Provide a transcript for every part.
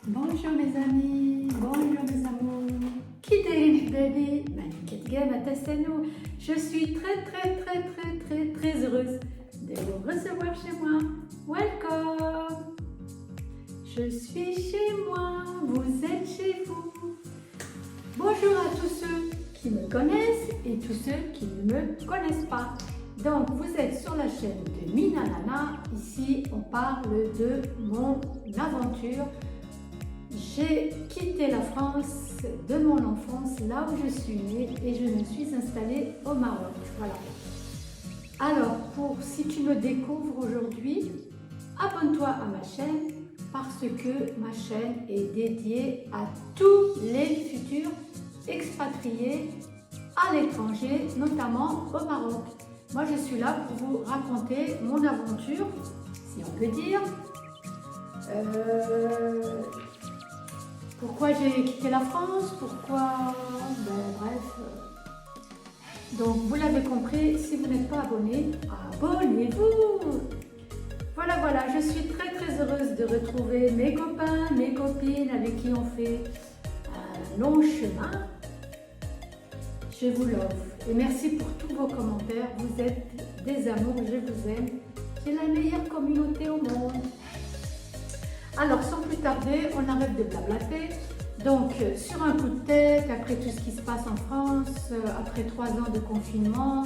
Bonjour mes amis, bonjour mes amours. Kitty baby, nous. Je suis très heureuse de vous recevoir chez moi. Welcome. Je suis chez moi, vous êtes chez vous. Bonjour à tous ceux qui me connaissent et tous ceux qui ne me connaissent pas. Donc vous êtes sur la chaîne de Minanana. Ici on parle de mon aventure. J'ai quitté la France de mon enfance, là où je suis née, et je me suis installée au Maroc. Voilà. Alors, si tu me découvres aujourd'hui, abonne-toi à ma chaîne parce que ma chaîne est dédiée à tous les futurs expatriés à l'étranger, notamment au Maroc. Moi, je suis là pour vous raconter mon aventure, si on peut dire. Pourquoi j'ai quitté la France, bref. Donc vous l'avez compris, si vous n'êtes pas abonné, abonnez-vous. Voilà, je suis très heureuse de retrouver mes copains, mes copines avec qui on fait un long chemin. Je vous love et merci pour tous vos commentaires, vous êtes des amours, je vous aime. C'est la meilleure communauté au monde. Alors, sans plus tarder, on arrête de blablater. Donc, sur un coup de tête, après tout ce qui se passe en France, après 3 ans de confinement,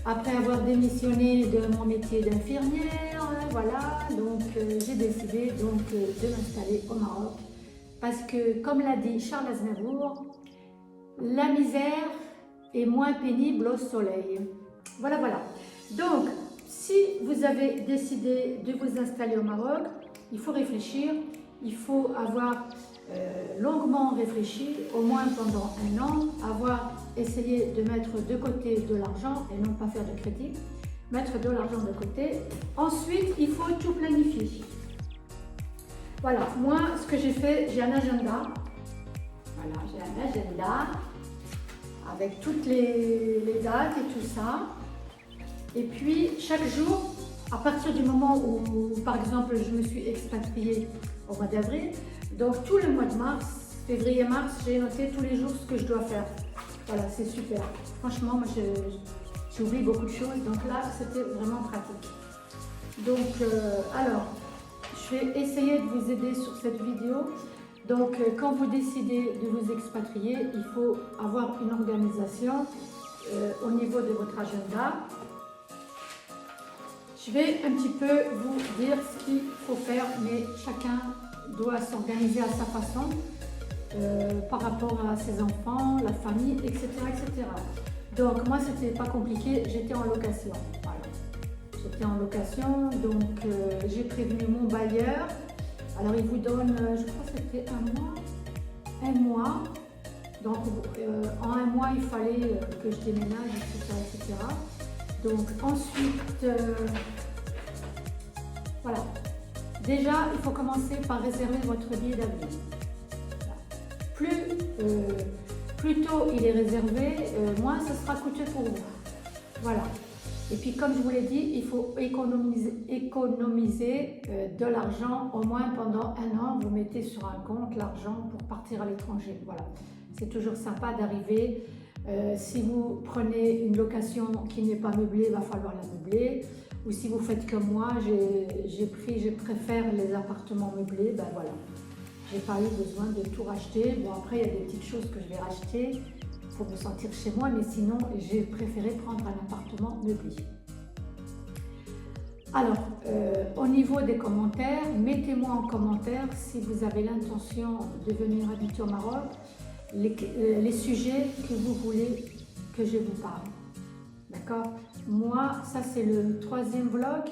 après avoir démissionné de mon métier d'infirmière, voilà, donc j'ai décidé de m'installer au Maroc. Parce que, comme l'a dit Charles Aznavour, la misère est moins pénible au soleil. Voilà. Donc, si vous avez décidé de vous installer au Maroc, il faut réfléchir, il faut avoir longuement réfléchi, au moins pendant 1 an, avoir essayé de mettre de côté de l'argent et non pas faire de crédit, mettre de l'argent de côté. Ensuite, il faut tout planifier. Voilà, moi, ce que j'ai fait, j'ai un agenda. Voilà, j'ai un agenda avec toutes les dates et tout ça. Et puis, chaque jour, à partir du moment où, par exemple, je me suis expatriée au mois d'avril, donc tout le mois de mars, février-mars, j'ai noté tous les jours ce que je dois faire. Voilà, c'est super. Franchement, moi, j'oublie beaucoup de choses, donc là, c'était vraiment pratique. Donc, alors, je vais essayer de vous aider sur cette vidéo. Donc, quand vous décidez de vous expatrier, il faut avoir une organisation au niveau de votre agenda. Je vais un petit peu vous dire ce qu'il faut faire, mais chacun doit s'organiser à sa façon par rapport à ses enfants, la famille, etc. Donc moi, c'était pas compliqué, j'étais en location. Voilà. J'étais en location, donc j'ai prévenu mon bailleur. Alors il vous donne, je crois que c'était 1 mois. Donc en 1 mois, il fallait que je déménage, etc. Donc ensuite, voilà. Déjà, il faut commencer par réserver votre billet d'avion. Plus tôt il est réservé, moins ce sera coûteux pour vous. Voilà. Et puis comme je vous l'ai dit, il faut économiser de l'argent au moins pendant 1 an. Vous mettez sur un compte l'argent pour partir à l'étranger. Voilà. C'est toujours sympa d'arriver. Si vous prenez une location qui n'est pas meublée, il va falloir la meubler. Ou si vous faites comme moi, je préfère les appartements meublés, ben voilà. J'ai pas eu besoin de tout racheter. Bon, après, il y a des petites choses que je vais racheter pour me sentir chez moi, mais sinon, j'ai préféré prendre un appartement meublé. Alors, au niveau des commentaires, mettez-moi en commentaire si vous avez l'intention de venir habiter au Maroc, les sujets que vous voulez que je vous parle. D'accord? Moi, ça c'est le 3e vlog.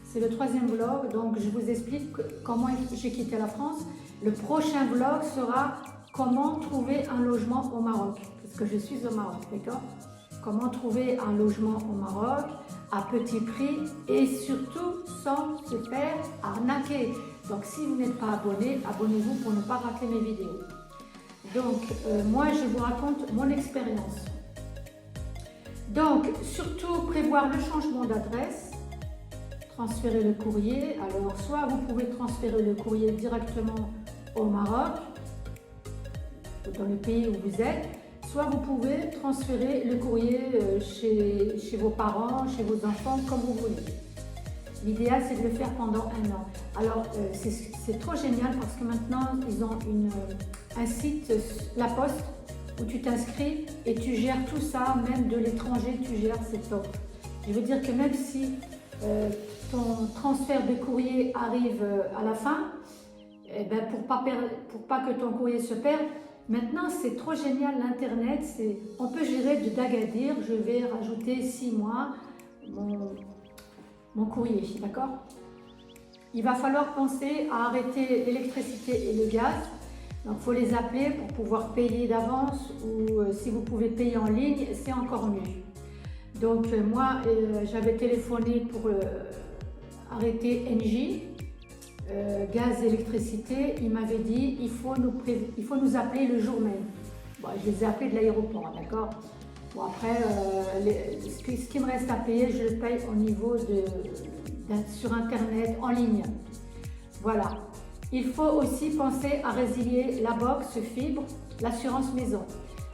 C'est le 3e vlog, donc je vous explique comment j'ai quitté la France. Le prochain vlog sera comment trouver un logement au Maroc, parce que je suis au Maroc, d'accord? Comment trouver un logement au Maroc à petit prix et surtout sans se faire arnaquer. Donc si vous n'êtes pas abonné, abonnez-vous pour ne pas rater mes vidéos. Donc moi je vous raconte mon expérience. Donc surtout prévoir le changement d'adresse. transférer le courrier. Alors, soit vous pouvez transférer le courrier directement au Maroc, dans le pays où vous êtes, soit vous pouvez transférer le courrier chez vos parents, chez vos enfants, comme vous voulez. L'idéal, c'est de le faire pendant 1 an. Alors, c'est trop génial parce que maintenant, ils ont un site, La Poste, où tu t'inscris et tu gères tout ça, même de l'étranger, tu gères, c'est top. Je veux dire que même si ton transfert de courrier arrive à la fin, eh ben pour pas que ton courrier se perde, maintenant c'est trop génial l'internet, on peut gérer de d'Agadir, je vais rajouter 6 mois mon courrier, d'accord? Il va falloir penser à arrêter l'électricité et le gaz, donc il faut les appeler pour pouvoir payer d'avance ou si vous pouvez payer en ligne, c'est encore mieux. Donc moi j'avais téléphoné pour arrêter Engie, gaz, électricité, il m'avait dit il faut nous appeler le jour même. Bon, je les ai appelés de l'aéroport, d'accord. Bon après, ce qui me reste à payer, je le paye au niveau sur internet, en ligne. Voilà. Il faut aussi penser à résilier la box fibre, l'assurance maison.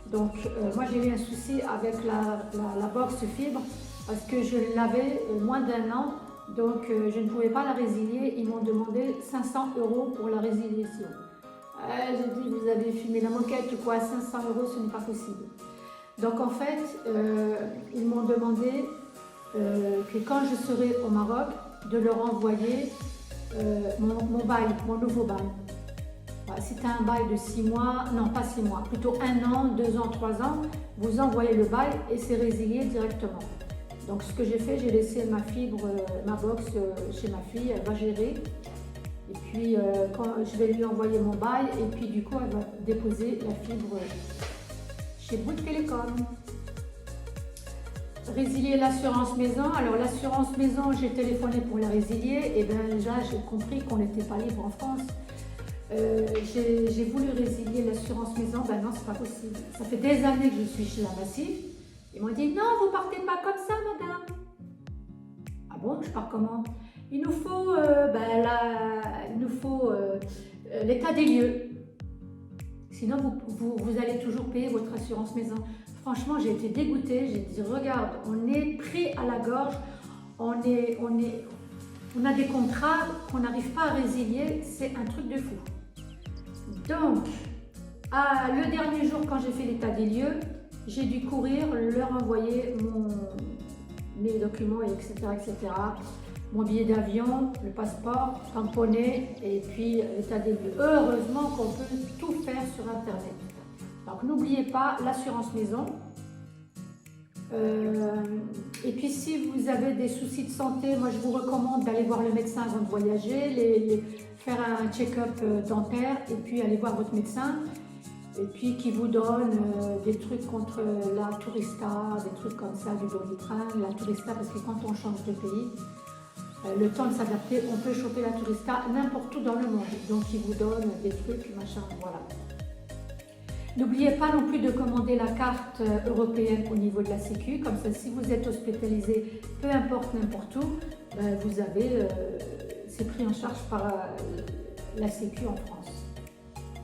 Donc moi j'ai eu un souci avec la box fibre parce que je l'avais moins d'1 an. Donc je ne pouvais pas la résilier, ils m'ont demandé 500 € pour la résiliation. J'ai dit, vous avez fumé la moquette ou quoi, 500 €, ce n'est pas possible. Donc en fait, ils m'ont demandé que quand je serai au Maroc, de leur envoyer mon bail, mon nouveau bail. C'était un bail de 6 mois, non pas 6 mois, plutôt 1 an, 2 ans, 3 ans, vous envoyez le bail et c'est résilié directement. Donc ce que j'ai fait, j'ai laissé ma fibre, ma box chez ma fille, elle va gérer. Et puis quand je vais lui envoyer mon bail et puis du coup elle va déposer la fibre chez Bouygues Télécom. Résilier l'assurance maison. Alors l'assurance maison, j'ai téléphoné pour la résilier et bien déjà j'ai compris qu'on n'était pas libre en France. J'ai voulu résilier l'assurance maison, ben non c'est pas possible. Ça fait des années que je suis chez la Massif. Ils m'ont dit non, vous partez pas comme ça, madame. Ah bon, je pars comment? Il nous faut l'état des lieux. Sinon, vous allez toujours payer votre assurance maison. Franchement, j'ai été dégoûtée. J'ai dit regarde, on est pris à la gorge, on a des contrats qu'on n'arrive pas à résilier. C'est un truc de fou. Donc, le dernier jour, quand j'ai fait l'état des lieux, j'ai dû courir, leur envoyer mes documents, etc., etc. Mon billet d'avion, le passeport, tamponné et puis l'état des lieux. Heureusement qu'on peut tout faire sur Internet. Donc n'oubliez pas l'assurance maison. Et puis si vous avez des soucis de santé, moi je vous recommande d'aller voir le médecin avant de voyager, faire un check-up dentaire et puis aller voir votre médecin. Et puis qui vous donne des trucs contre la tourista, des trucs comme ça, du Doliprane, la tourista, parce que quand on change de pays, le temps de s'adapter, on peut choper la tourista n'importe où dans le monde. Donc ils vous donnent des trucs, machin, voilà. N'oubliez pas non plus de commander la carte européenne au niveau de la Sécu, comme ça si vous êtes hospitalisé, peu importe n'importe où, vous avez, c'est pris en charge par la Sécu en France.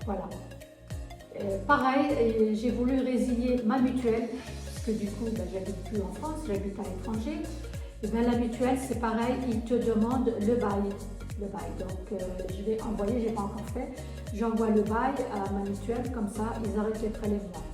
Voilà. Pareil, j'ai voulu résilier ma mutuelle, parce que du coup, j'habite plus en France, j'habite à l'étranger. Et bien, la mutuelle, c'est pareil, ils te demandent le bail. Donc, je vais envoyer, je n'ai pas encore fait, j'envoie le bail à ma mutuelle, comme ça, ils arrêtent les prélèvements.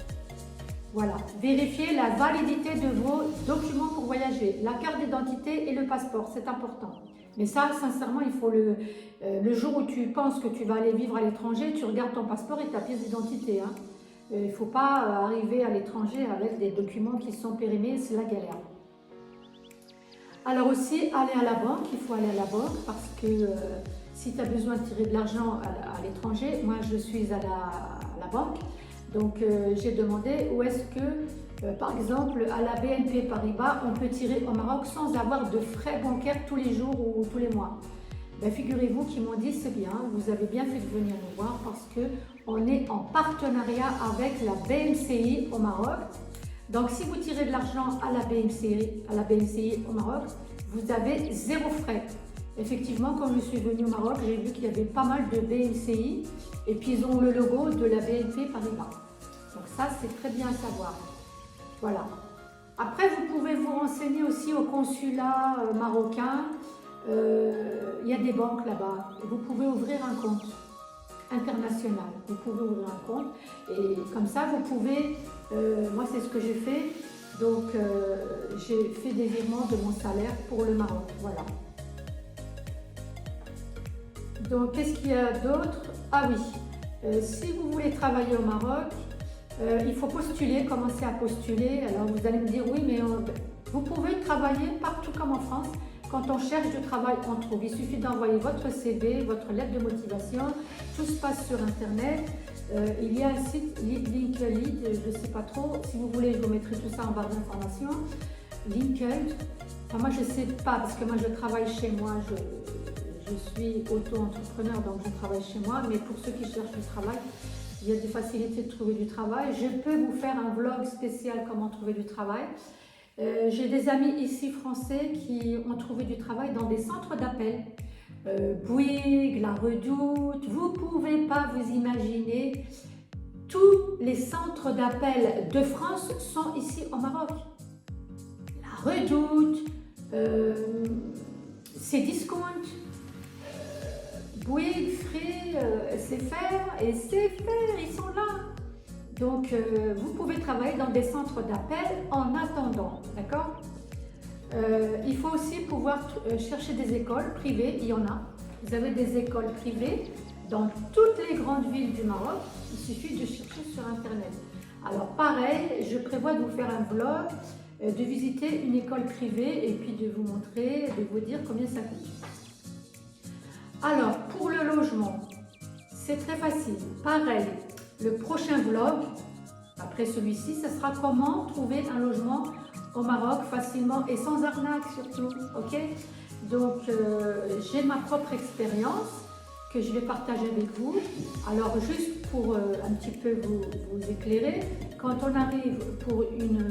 Voilà. Vérifiez la validité de vos documents pour voyager, la carte d'identité et le passeport, c'est important. Mais ça, sincèrement, il faut le jour où tu penses que tu vas aller vivre à l'étranger, tu regardes ton passeport et ta pièce d'identité. Hein. Il ne faut pas arriver à l'étranger avec des documents qui sont périmés, c'est la galère. Alors aussi, aller à la banque, il faut aller à la banque parce que si tu as besoin de tirer de l'argent à l'étranger, moi je suis à la banque, donc j'ai demandé où est-ce que, par exemple, à la BNP Paribas, on peut tirer au Maroc sans avoir de frais bancaires tous les jours ou tous les mois. Figurez-vous qu'ils m'ont dit c'est bien, vous avez bien fait de venir nous voir parce qu'on est en partenariat avec la BMCI au Maroc. Donc si vous tirez de l'argent à la BMCI au Maroc, vous avez 0 frais. Effectivement, quand je suis venue au Maroc, j'ai vu qu'il y avait pas mal de BMCI et puis ils ont le logo de la BNP Paribas. Donc ça, c'est très bien à savoir. Voilà. Après, vous pouvez vous renseigner aussi au consulat marocain. Il y a des banques là-bas. Vous pouvez ouvrir un compte international. Vous pouvez ouvrir un compte et comme ça, vous pouvez... moi, c'est ce que j'ai fait. Donc, j'ai fait des virements de mon salaire pour le Maroc. Voilà. Donc, qu'est-ce qu'il y a d'autre? Ah oui, si vous voulez travailler au Maroc, il faut postuler, commencer à postuler. Alors, vous allez me dire, oui, mais vous pouvez travailler partout comme en France. Quand on cherche du travail, on trouve. Il suffit d'envoyer votre CV, votre lettre de motivation. Tout se passe sur Internet. Il y a un site, LinkedIn, je ne sais pas trop. Si vous voulez, je vous mettrai tout ça en barre d'informations. LinkedIn. Enfin, moi, je ne sais pas parce que moi, je travaille chez moi. Je suis auto-entrepreneur, donc je travaille chez moi. Mais pour ceux qui cherchent du travail, il y a des facilités de trouver du travail. Je peux vous faire un vlog spécial comment trouver du travail. J'ai des amis ici français qui ont trouvé du travail dans des centres d'appel. Bouygues, La Redoute, vous ne pouvez pas vous imaginer. Tous les centres d'appel de France sont ici au Maroc. La Redoute, Cdiscount, Bouygues, Free, SFR et SFR, ils sont là. Donc, vous pouvez travailler dans des centres d'appel en attendant, d'accord? Il faut aussi pouvoir chercher des écoles privées, il y en a. Vous avez des écoles privées dans toutes les grandes villes du Maroc, il suffit de chercher sur Internet. Alors pareil, je prévois de vous faire un vlog, de visiter une école privée et puis de vous montrer, de vous dire combien ça coûte. Alors, pour le logement, c'est très facile. Pareil, le prochain vlog, après celui-ci, ce sera comment trouver un logement au Maroc facilement et sans arnaque surtout, ok? Donc, j'ai ma propre expérience que je vais partager avec vous. Alors, juste pour un petit peu vous éclairer, quand on arrive pour une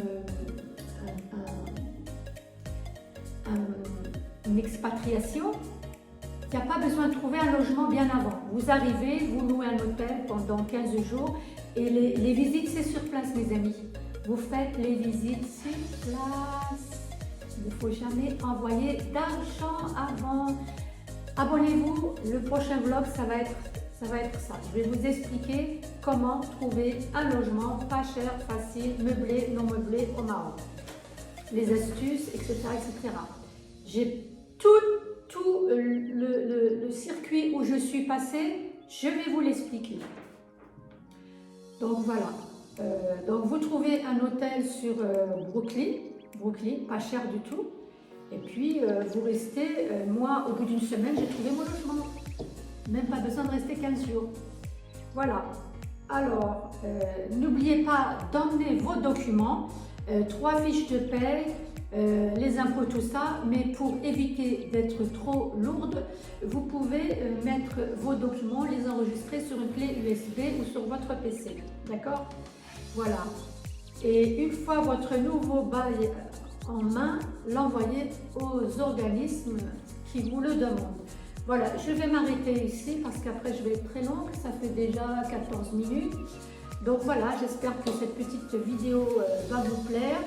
expatriation, il n'y a pas besoin de trouver un logement bien avant. Vous arrivez, vous louez un hôtel pendant 15 jours et les visites, c'est sur place, mes amis. Vous faites les visites sur place. Il ne faut jamais envoyer d'argent avant. Abonnez-vous, le prochain vlog, ça va être ça. Je vais vous expliquer comment trouver un logement pas cher, facile, meublé, non meublé au Maroc. Les astuces, etc. etc. J'ai tout le circuit où je suis passée, je vais vous l'expliquer. Donc voilà. Donc vous trouvez un hôtel sur Brooklyn, pas cher du tout. Et puis vous restez, moi au bout d'une semaine, j'ai trouvé mon logement. Même pas besoin de rester 15 jours. Voilà. Alors, n'oubliez pas d'emmener vos documents, 3 fiches de paie, les impôts, tout ça, mais pour éviter d'être trop lourde, vous pouvez mettre vos documents, les enregistrer sur une clé USB ou sur votre PC, d'accord? Voilà. Et une fois votre nouveau bail en main, l'envoyer aux organismes qui vous le demandent. Voilà, je vais m'arrêter ici parce qu'après je vais être très longue, ça fait déjà 14 minutes. Donc voilà, j'espère que cette petite vidéo va vous plaire.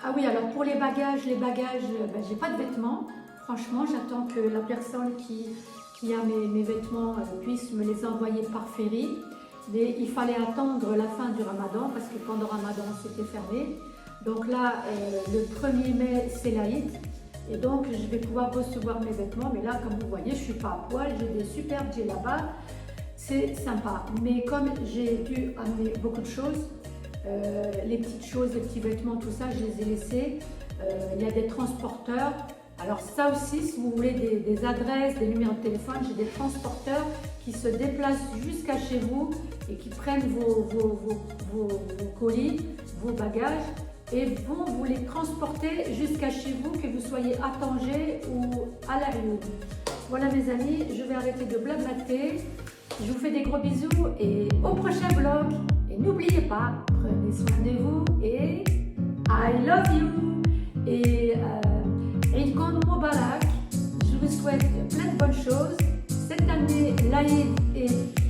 Ah oui, alors pour les bagages, ben, j'ai pas de vêtements. Franchement, j'attends que la personne qui a mes vêtements puisse me les envoyer par ferry. Mais il fallait attendre la fin du Ramadan parce que pendant Ramadan, c'était fermé. Donc là, le 1er mai, c'est l'Aïd. Et donc, je vais pouvoir recevoir mes vêtements. Mais là, comme vous voyez, je ne suis pas à poil. J'ai des superbes djellabas. C'est sympa. Mais comme j'ai dû amener beaucoup de choses, les petites choses, les petits vêtements, tout ça, je les ai laissés. Il y a des transporteurs. Alors ça aussi, si vous voulez des adresses, des numéros de téléphone, j'ai des transporteurs qui se déplacent jusqu'à chez vous et qui prennent vos colis, vos bagages et vont vous les transporter jusqu'à chez vous, que vous soyez à Tanger ou à La Réunion. Voilà mes amis, je vais arrêter de blablater. Je vous fais des gros bisous et au prochain vlog. Et n'oubliez pas, prenez soin de vous et I love you. Et Eid Mubarak, je vous souhaite plein de bonnes choses. Cette année, l'Aïd est